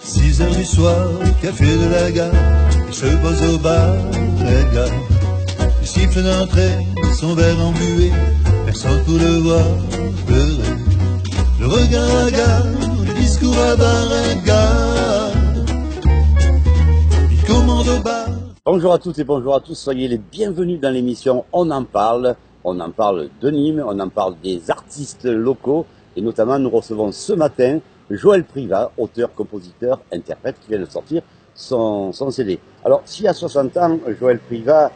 6 heures du soir, café de la gare, il se pose au bar, la gare. Il siffle d'entrée, son verre embué, personne pour le voir pleurer. Le regard hagard, le discours à baringard, il commande au bar. Bonjour à toutes et bonjour à tous, soyez les bienvenus dans l'émission On en parle de Nîmes, on en parle des artistes locaux et notamment nous recevons ce matin Joël Privat, auteur, compositeur, interprète qui vient de sortir son CD. Alors si à 60 ans Joël Privat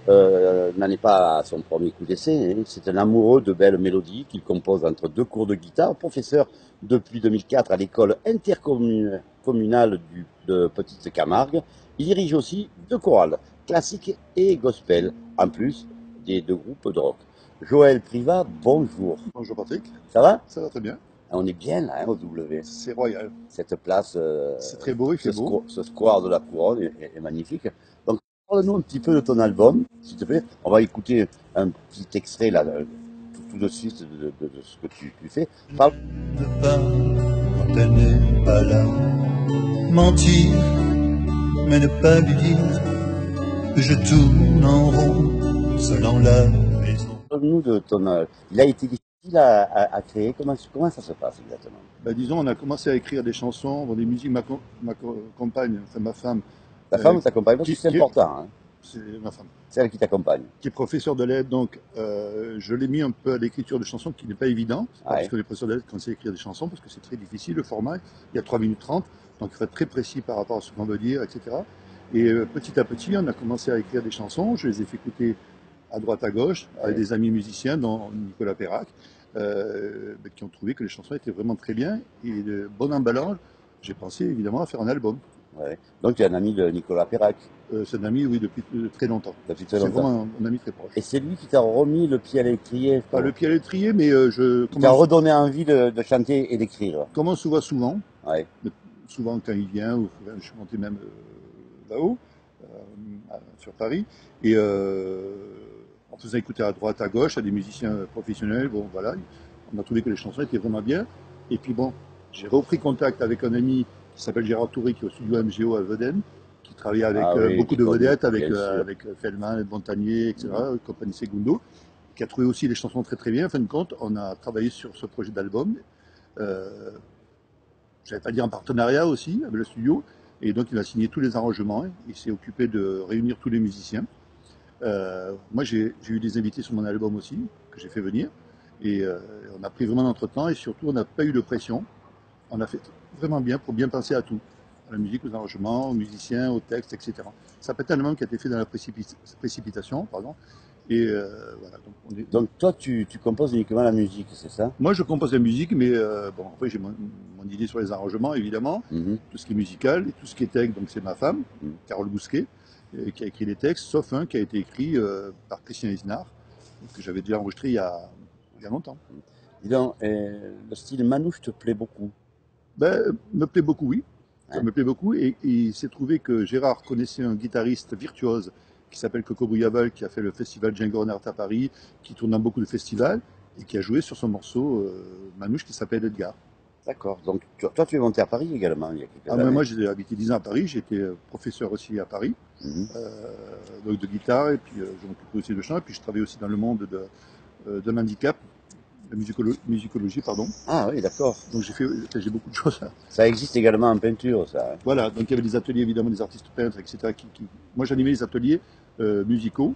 n'en est pas à son premier coup d'essai, hein, c'est un amoureux de belles mélodies qu'il compose entre deux cours de guitare, professeur depuis 2004 à l'école intercommunale de Petite Camargue. Il dirige aussi deux chorales, classiques et gospel, en plus des deux groupes de rock. Joël Privat, bonjour. Bonjour Patrick. Ça va? Ça va très bien. On est bien là, hein, au W. C'est royal. Cette place, c'est très beau, il fait beau. Ce square de la Couronne est magnifique. Donc, parle-nous un petit peu de ton album, s'il te plaît. On va écouter un petit extrait là, tout de suite de ce que tu fais. Parle. Ne pas quand elle n'est pas là. Mentir, mais ne pas lui dire que je tourne en rond, seul dans la maison. Parle-nous de ton. Il a été difficile à créer. Comment ça se passe exactement? Disons, on a commencé à écrire des chansons, des musiques. Ma compagne, enfin ma femme. Ta femme t'accompagne parce que c'est important. Hein. C'est ma femme. C'est elle qui t'accompagne. Qui est professeur de lettres, donc je l'ai mis un peu à l'écriture de chansons qui n'est pas évident. Parce que les professeurs de lettres commencent à écrire des chansons parce que c'est très difficile, le format. Il y a 3 minutes 30, donc il faut être très précis par rapport à ce qu'on veut dire, etc. Et petit à petit, on a commencé à écrire des chansons. Je les ai fait écouter à droite à gauche avec des amis musiciens, dont Nicolas Perrac, qui ont trouvé que les chansons étaient vraiment très bien. Et de bon emballage, j'ai pensé évidemment à faire un album. Ouais. Donc tu es un ami de Nicolas Perrac. C'est un ami, oui, depuis très longtemps. C'est vraiment un ami très proche. Et c'est lui qui t'a remis le pied à l'étrier. Pas le pied à l'étrier, mais Qui t'a redonné envie de chanter et d'écrire. Comme on se voit souvent, ouais. Souvent quand il vient, ou je suis monté même là-haut, sur Paris, et on faisait écouter à droite, à gauche, à des musiciens professionnels. Bon, voilà, on a trouvé que les chansons étaient vraiment bien. Et puis bon, j'ai repris contact avec un ami qui s'appelle Gérard Touré, qui est au studio MGO à Veden, qui travaillait avec beaucoup de vedettes, avec Feldman, Montagnier, etc., compagnie Segundo, qui a trouvé aussi les chansons très très bien. En fin de compte, on a travaillé sur ce projet d'album. J'allais pas dire en partenariat aussi avec le studio, et donc il a signé tous les arrangements. Il s'est occupé de réunir tous les musiciens. Moi, j'ai eu des invités sur mon album aussi, que j'ai fait venir. Et on a pris vraiment notre temps et surtout, on n'a pas eu de pression. On a fait vraiment bien pour bien penser à tout. À la musique, aux arrangements, aux musiciens, aux textes, etc. Ça peut être un album qui a été fait dans la précipitation, pardon. Et voilà. Donc toi, tu composes uniquement la musique, c'est ça? Moi, je compose la musique, mais bon, après, j'ai mon idée sur les arrangements, évidemment. Tout ce qui est musical et tout ce qui est texte, donc c'est ma femme, Carole Bousquet, qui a écrit les textes, sauf un qui a été écrit par Christian Isnard, que j'avais déjà enregistré il y a longtemps. Dis donc, le style manouche te plaît beaucoup? Me plaît beaucoup, oui. Ça me plaît beaucoup. Et il s'est trouvé que Gérard connaissait un guitariste virtuose qui s'appelle Coco Bouyaval, qui a fait le festival Django Reinhardt à Paris, qui tourne dans beaucoup de festivals, et qui a joué sur son morceau manouche qui s'appelle Edgar. D'accord. Donc toi, tu es monté à Paris également il y a quelques années. Moi, j'ai habité 10 ans à Paris. J'ai été professeur aussi à Paris, donc de guitare, et puis je m'occupais aussi de chant, et puis je travaillais aussi dans le monde de l'handicap, la musicologie, pardon. Ah oui, d'accord. Donc j'ai beaucoup de choses. Ça existe également en peinture, ça. Voilà, donc il y avait des ateliers, évidemment, des artistes peintres, etc. Moi, j'animais les ateliers musicaux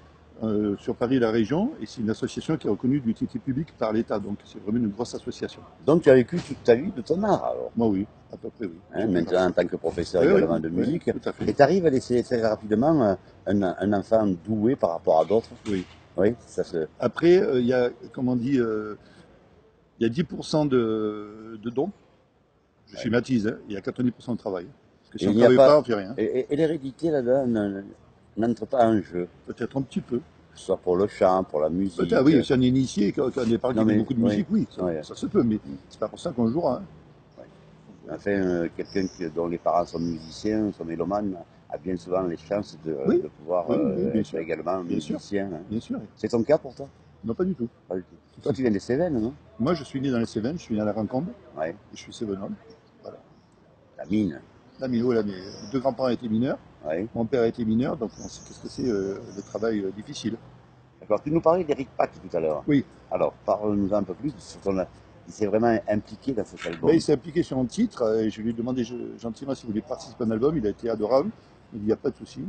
sur Paris et la région, et c'est une association qui est reconnue d'utilité publique par l'État, donc c'est vraiment une grosse association. Donc tu as vécu toute ta vie de ton art, alors? Moi, oui, à peu près, oui. Maintenant, en tant que professeur également de musique, tout à fait. Et tu arrives à laisser très rapidement un enfant doué par rapport à d'autres? Oui. Oui, ça se... Après, il y a, comme on dit, il y a 10% de dons. Je schématise, hein. Il y a 90% de travail. Parce que si on ne travaille pas, on ne fait rien. Et l'hérédité là-dedans n'entre pas en jeu? Peut-être un petit peu. Soit pour le chant, pour la musique. Peut-être, oui, si on est initié, qu'on n'est pas beaucoup de musique, oui, ça se peut, mais c'est pas pour ça qu'on jouera. Hein. Enfin, quelqu'un dont les parents sont musiciens, sont mélomanes, a bien souvent les chances de pouvoir être également musicien. Hein. Bien sûr. C'est ton cas pour toi? Non, pas du tout. Pas du tout. Toi, tu viens des Cévennes, non? Moi, je suis né dans les Cévennes, je suis né à la Rancombe, Ouais. et je suis cévenol. Voilà. La mine. Là, mes deux grands-parents étaient mineurs, Ouais. mon père était mineur, donc on sait qu'est-ce que c'est le travail difficile. D'accord. Tu nous parlais d'Eric Pack tout à l'heure. Oui, Alors, parle-nous un peu plus sur ton. Il s'est vraiment impliqué dans cet album. ben, il s'est impliqué sur un titre, et je lui ai demandé gentiment s'il voulait participer à un album, il a été adorable, il n'y a pas de souci.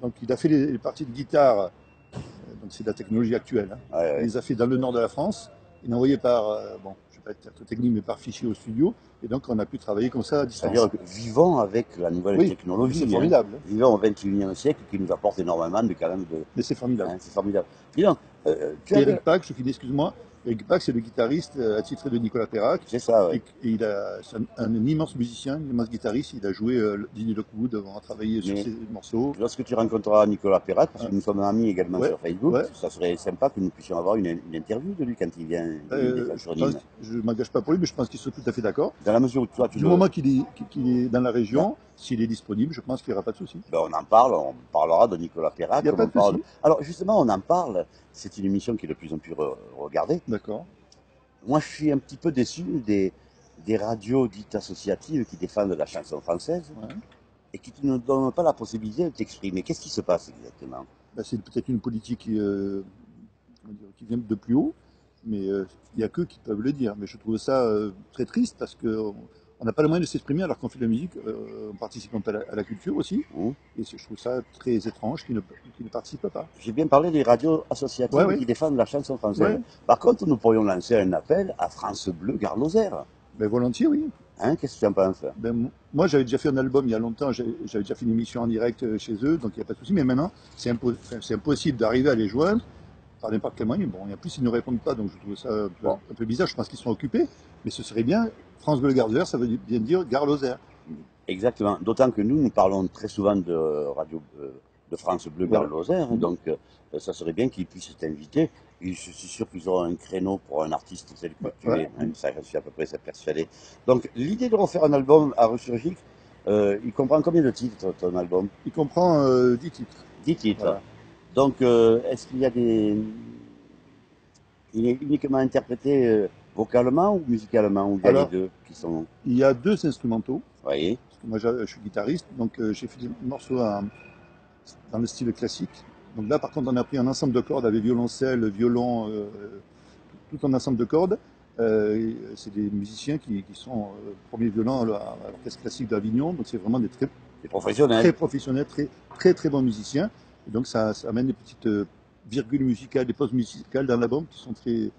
Donc il a fait les parties de guitare, donc c'est de la technologie actuelle, hein. Ouais, ouais. Il les a fait dans le nord de la France, il a envoyé par, bon, je ne vais pas être trop technique, mais par fichier au studio, et donc on a pu travailler comme ça à distance. C'est-à-dire que vivons avec la nouvelle Oui, technologie. c'est hein. formidable. Vivons au XXIe siècle qui nous apporte énormément de quand même de. Mais c'est formidable. Hein, c'est formidable. Dis donc, tu Et as. Eric Pack, je finis, excuse-moi, Eric Pack, c'est le guitariste attitré de Nicolas Perrac. C'est ça, ouais. Et c'est un immense musicien, un immense guitariste. Il a joué Dini Lockwood, on a travaillé sur Mais- ses morceaux. Lorsque tu rencontreras Nicolas Perrac, parce que nous sommes amis également Ouais, sur Facebook, ouais. ça serait sympa que nous puissions avoir une interview de lui quand il vient sur Nîmes. Je ne m'engage pas pour lui, mais je pense qu'ils sont tout à fait d'accord. Dans la mesure où toi, tu Du le. moment qu'il est dans la région, s'il est disponible, je pense qu'il n'y aura pas de souci. Ben, on on parlera de Nicolas Perrac. Il y a comme pas on de parle souci. Alors justement, on en parle, c'est une émission qui est de plus en plus regardée. D'accord. Moi, je suis un petit peu déçu des radios dites associatives qui défendent la chanson française Ouais. et qui ne donnent pas la possibilité de t'exprimer. Qu'est-ce qui se passe exactement? Ben, c'est peut-être une politique qui vient de plus haut, mais il n'y a qu'eux qui peuvent le dire. Mais je trouve ça très triste parce qu'on n'a pas le moyen de s'exprimer alors qu'on fait de la musique en participant à la culture aussi. Hein. Et je trouve ça très étrange qu'ils ne participent pas. J'ai bien parlé des radios associatives Ouais, ouais. qui défendent la chanson française. Ouais. Par contre, nous pourrions lancer un appel à France Bleu Gare Lozère. Ben, volontiers, oui. Hein, qu'est-ce que tu en penses? Ben, moi, j'avais déjà fait un album il y a longtemps, j'avais déjà fait une émission en direct chez eux, donc il n'y a pas de souci. Mais maintenant, c'est impossible d'arriver à les joindre par n'importe quel moyen. Bon, et en plus, ils ne répondent pas, donc je trouve ça un peu bizarre. Je pense qu'ils sont occupés, mais ce serait bien. France Bleu Gare Lozère, ça veut bien dire Gare Lozère. Exactement. D'autant que nous parlons très souvent de radio de France Bleu Gare Lozère, hein, donc ça serait bien qu'ils puissent t'inviter. Et je suis sûr qu'ils auront un créneau pour un artiste tel que tu es. Hein, ça, je suis à peu près persuadé. Donc l'idée de refaire un album à Ressurgic, il comprend combien de titres ton album? Il comprend 10 titres. 10 titres. Voilà. Donc est-ce qu'il y a il est uniquement interprété vocalement ou musicalement, ou il y a Alors, les deux qui sont. Il y a 2 instrumentaux. Vous voyez? Parce que moi, je suis guitariste, donc j'ai fait des morceaux dans le style classique. Donc là, par contre, on a pris un ensemble de cordes avec violoncelle, violon, tout un ensemble de cordes. C'est des musiciens qui sont premier violon à l'orchestre classique d'Avignon, donc c'est vraiment des C'est professionnel. très professionnels, très bons musiciens. Et donc ça amène des petites virgules musicales, des pauses musicales dans l'album qui sont très.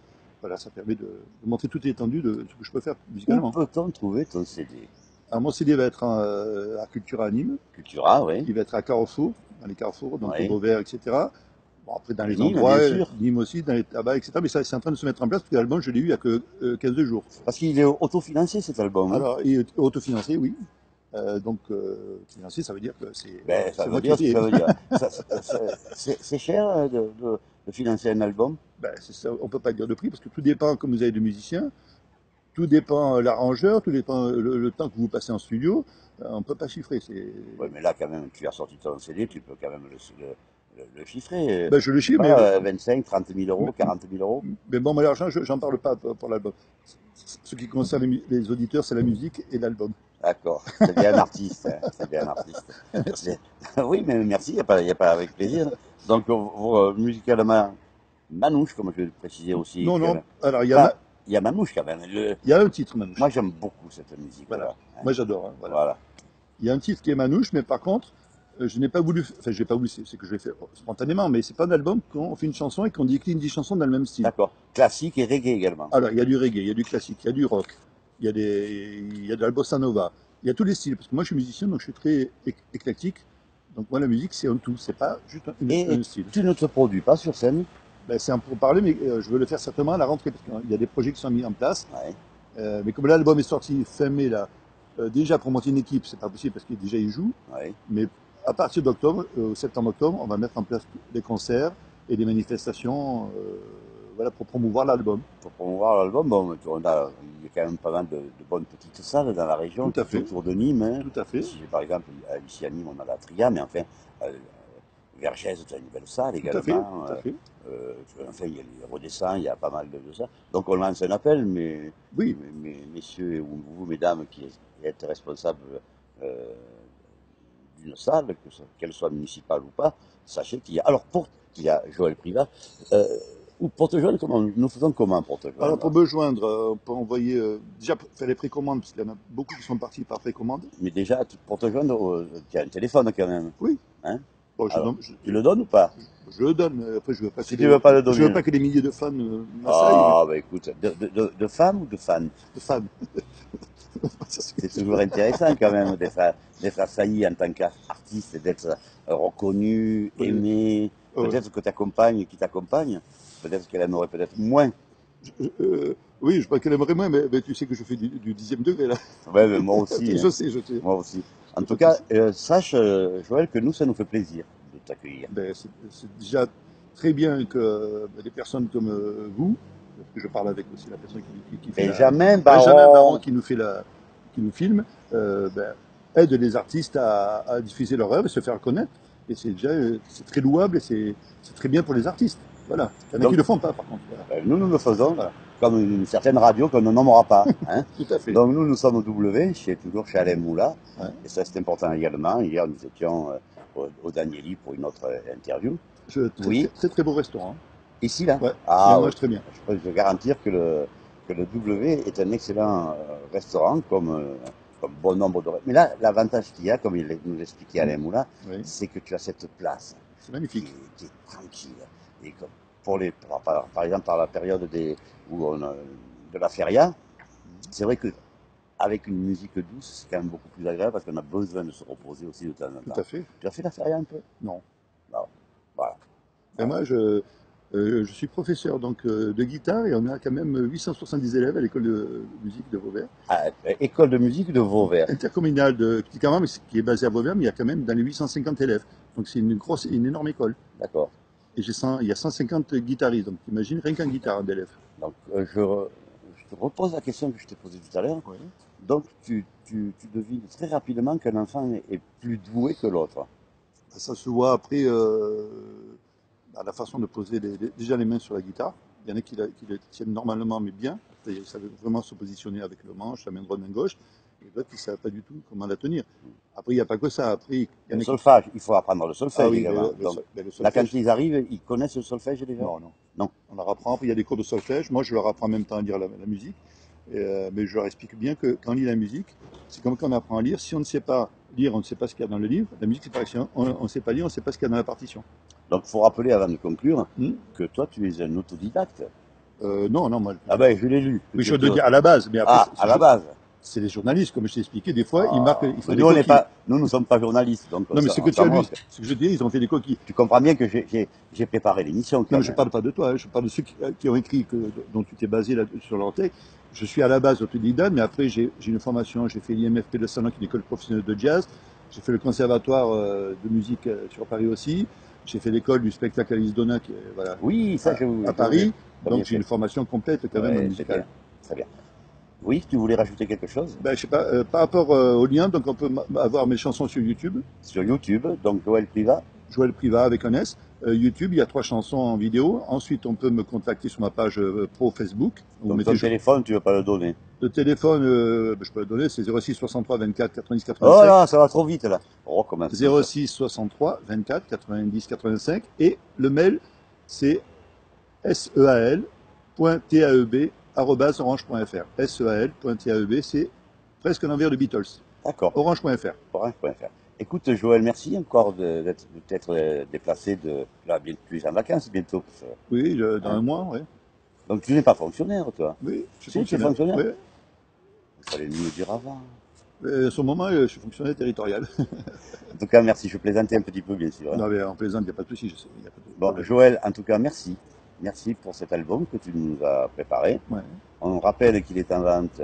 Voilà, ça permet de montrer toute l'étendue de ce que je peux faire Où musicalement. peut-on trouver ton CD? Alors mon CD va être à Cultura à Nîmes, Cultura, oui. il va être à Carrefour, dans les carrefours, donc Ouais. au Beauvert, etc. Bon, après dans les Nîmes, endroits, bien sûr. Nîmes aussi, dans les tabacs, etc. Mais ça, c'est en train de se mettre en place parce que l'album, je l'ai eu il y a que 15 jours. Parce qu'il est autofinancé cet album. Hein. Alors, et autofinancé, oui. Donc, financé, ça veut dire que c'est Ben, ça c'est veut moi dire qui ai ce que ça payé. veut dire. C'est cher de financer un album. Ben, c'est ça, on peut pas dire de prix parce que tout dépend, comme vous avez de musiciens, tout dépend l'arrangeur, tout dépend le temps que vous passez en studio. On peut pas chiffrer. Oui, mais là, quand même, tu as sorti ton CD, tu peux quand même le chiffrer. Ben, je le chiffre, mais 25, 30 000 euros, 40 000 euros. Mais bon, moi, l'argent, j'en parle pas pour l'album. Ce qui concerne les auditeurs, c'est la musique et l'album. D'accord, c'est bien un artiste. Hein. C'est bien un artiste. Merci. Oui, mais merci, il n'y a pas avec plaisir. Donc, musicalement, Manouche, comme je vais le préciser aussi. Non, quand non. même. Alors, il Il y a Manouche quand même. y a un titre, Manouche. Moi, j'aime beaucoup cette musique. Voilà. Hein. Moi, j'adore. Hein, voilà. Voilà. Il y a un titre qui est Manouche, mais par contre, je n'ai pas voulu. Enfin, je n'ai pas voulu, c'est que je l'ai fait spontanément, mais c'est pas un album qu'on fait une chanson et qu'on décline 10 chansons dans le même style. D'accord. Classique et reggae également. Alors, il y a du reggae, il y a du classique, il y a du rock, il y a de la bossa nova, il y a tous les styles. Parce que moi, je suis musicien, donc je suis très éclectique. Donc, moi, la musique, c'est un tout, c'est pas juste un style. Tu ne te produis pas sur scène? Ben, c'est un pour parler, mais je veux le faire certainement à la rentrée, parce qu'il y a des projets qui sont mis en place. Ouais. Mais comme l'album est sorti fin mai, là, déjà pour monter une équipe, c'est pas possible parce qu'il déjà il joue. Ouais. Mais à partir d'octobre, septembre-octobre, on va mettre en place des concerts et des manifestations voilà, pour promouvoir l'album. Pour promouvoir l'album, bon, il y a quand même pas mal de bonnes petites salles dans la région, Tout à fait. autour de Nîmes. Hein. Tout à fait. Par exemple, ici à Nîmes, on a la Tria, mais enfin, Vergès, tu as une belle salle Tout à fait, également. tout à fait. Enfin, il y a les Redescends, il y a pas mal de ça. Donc on lance un appel, Oui, messieurs ou vous, mesdames, qui êtes responsables euh, d'une salle, qu'elle soit municipale ou pas, sachez qu'il y a. Alors il y a Joël Privat. Euh, ou pour te joindre, nous faisons comment pour te alors pour joindre? me joindre, on peut envoyer, déjà faire les précommandes, parce qu'il y en a beaucoup qui sont partis par précommande. Mais déjà, pour te joindre, tu as un téléphone quand même. Oui, Hein? bon, Alors, tu le donnes ou pas? je le donne, après Si tu veux pas le je veux donner. pas que des milliers de fans m'assaillent, Ah, bah écoute, de femmes ou de fans? de fans. C'est toujours intéressant quand même d'être assailli en tant qu'artiste, d'être reconnu, Oui, aimé. ouais. Peut-être que ta compagne qui t'accompagne, peut-être qu'elle aimerait peut-être moins. Oui, je crois qu'elle aimerait moins, mais tu sais que je fais du 10e degré là. Ouais, mais moi aussi, hein. Je sais. Moi aussi. En Y a tout pas de cas, souci. sache, Joël, que nous, ça nous fait plaisir de t'accueillir. Ben, c'est déjà très bien que des personnes comme vous, parce que je parle avec aussi la personne qui fait Benjamin Benjamin Baron Baron. qui nous filme, ben, aide les artistes à diffuser leur œuvre et se faire connaître. Et c'est déjà c'est très louable et c'est très bien pour les artistes. Voilà. Il y en a qui Donc, le font pas par contre. Voilà. nous le faisons Voilà. comme une certaine radio qu'on ne nommera pas. Hein. Tout à fait. Donc, nous sommes au W, toujours chez Alain Moula. Ouais. Et ça, c'est important également. Hier, nous étions au Danieli pour une autre interview. Oui, Très beau restaurant. ici, là. Ouais. Ah, On oui. mange très bien. Je peux te garantir que le W est un excellent restaurant, comme bon nombre de. Mais là, l'avantage qu'il y a, comme il nous expliquait Alain Moula, Oui. c'est que tu as cette place C'est magnifique. qui est tranquille. Et comme par exemple, par la période de la feria, c'est vrai que avec une musique douce, c'est quand même beaucoup plus agréable parce qu'on a besoin de se reposer aussi de temps en Tout temps. à fait. Tu as fait la feria un peu? Non. Non. Voilà. Et moi, je suis professeur donc, de guitare et on a quand même 870 élèves à l'école de musique de Vauvert. Ah, école de musique de Vauvert. Intercommunale de Petit Camargue, mais qui est basée à Vauvert, mais il y a quand même dans les 850 élèves. Donc c'est une énorme école. D'accord. Et il y a 150 guitaristes, donc imagine rien qu'un guitare d'élèves. Donc, je te repose la question que je t'ai posée tout à l'heure. Ouais. Donc, tu devines très rapidement qu'un enfant est plus doué que l'autre. Ça se voit après à la façon de poser déjà les mains sur la guitare. Il y en a qui le tiennent normalement, mais bien. Ils savent vraiment se positionner avec le manche, la main droite, main gauche. Et d'autres qui ne savent pas du tout comment la tenir. Après, il n'y a pas que ça. Après, il y en Le a qui... solfège, il faut apprendre le solfège Ah oui, également. Donc, le là, quand solfège. ils arrivent, ils connaissent le solfège déjà? Non, non. Non. On leur apprend. Après, il y a des cours de solfège. Moi, je leur apprends en même temps à lire la musique. Mais je leur explique bien que quand on lit la musique, c'est comme quand on apprend à lire. Si on ne sait pas lire, on ne sait pas ce qu'il y a dans le livre. La musique, c'est pareil. Si on ne sait pas lire, on ne sait pas ce qu'il y a dans la partition. Donc, il faut rappeler avant de conclure Hmm. que toi, tu es un autodidacte. Non, non, moi. Ah ben, je l'ai lu. Oui, je dois dire à la base. Mais après, Ah, à la base. c'est les journalistes, comme je t'ai expliqué. Des fois, ils Ah. marquent. Ils font Mais des nous, coquilles. nous ne sommes pas journalistes. Donc Non, mais ça, ce que on tu as s'en lu, moque. ce que je dis, ils ont fait des coquilles. Tu comprends bien que j'ai préparé l'émission. Non, quand mais je même. parle pas de toi, hein, je parle de ceux qui ont écrit, dont tu t'es basé là, sur leur texte. Je suis à la base autodidacte, mais après j'ai une formation, j'ai fait l'IMFP de Salon, qui est une école professionnelle de jazz. J'ai fait le conservatoire de musique sur Paris aussi. J'ai fait l'école du spectacle Alice Donna, qui est, voilà, Oui, ça, à Paris. T'as bien Donc j'ai fait. une formation complète quand même Ouais, c'est musicale. bien. Très bien. Oui, tu voulais rajouter quelque chose? Ben, je sais pas, par rapport au lien, donc on peut avoir mes chansons sur YouTube. Sur YouTube, donc Joël Privat. Joël Privat avec un S. YouTube, il y a 3 chansons en vidéo. Ensuite, on peut me contacter sur ma page pro Facebook. Vous Donc mettez ton téléphone, tu ne veux pas le donner. le téléphone, je peux le donner, c'est 06 63 24 90 Oh 85. là, ça va trop vite là. On recommence. 06 63 24 90 85. Et le mail, c'est seal.taeb@orange.fr. seal.taeb, c'est presque l'envers de Beatles. D'accord. Orange.fr. Orange.fr. Écoute Joël, merci encore de t'être déplacé là, tu es en vacances bientôt. Oui, dans un mois, oui. Donc tu n'es pas fonctionnaire, toi. Oui, je suis Si, tu es fonctionnaire. fonctionnaire. Oui. Il fallait nous le dire avant. À ce moment, je suis fonctionnaire territorial. En tout cas, merci. Je plaisantais un petit peu, bien sûr. Hein. Non, mais en plaisante, il n'y a pas de souci, je sais. Il y a pas de Bon, problème. Joël, en tout cas, merci. Merci pour cet album que tu nous as préparé. Ouais. On rappelle qu'il est en vente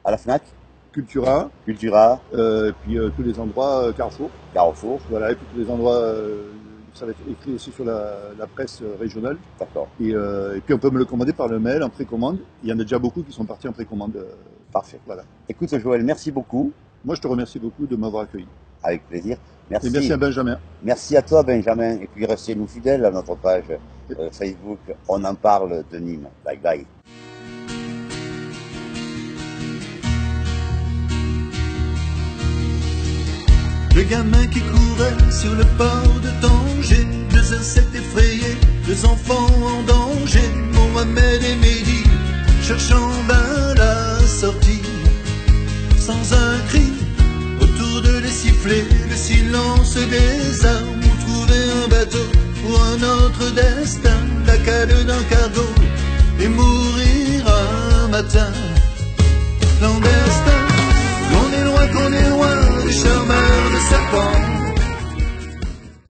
à la FNAC, Cultura, Cultura, et puis tous les endroits Carrefour. Carrefour. Voilà, et puis tous les endroits, ça va être écrit aussi sur la presse régionale. D'accord. Et puis on peut me le commander par le mail en précommande. Il y en a déjà beaucoup qui sont partis en précommande. Parfait. Voilà. Écoute Joël, merci beaucoup. Moi, je te remercie beaucoup de m'avoir accueilli. avec plaisir. Et merci à Benjamin. Merci à toi, Benjamin. Et puis restez-nous fidèles à notre page Facebook. On en parle de Nîmes. Bye bye. Le gamin qui courait sur le port de Tanger, deux insectes effrayés, deux enfants en danger, Mohamed et Mehdi, cherchant ben la sortie. Sans un cri, autour de les sifflets, le silence des armes, pour trouver un bateau pour un autre destin, la cale d'un cargo, et mourir un matin.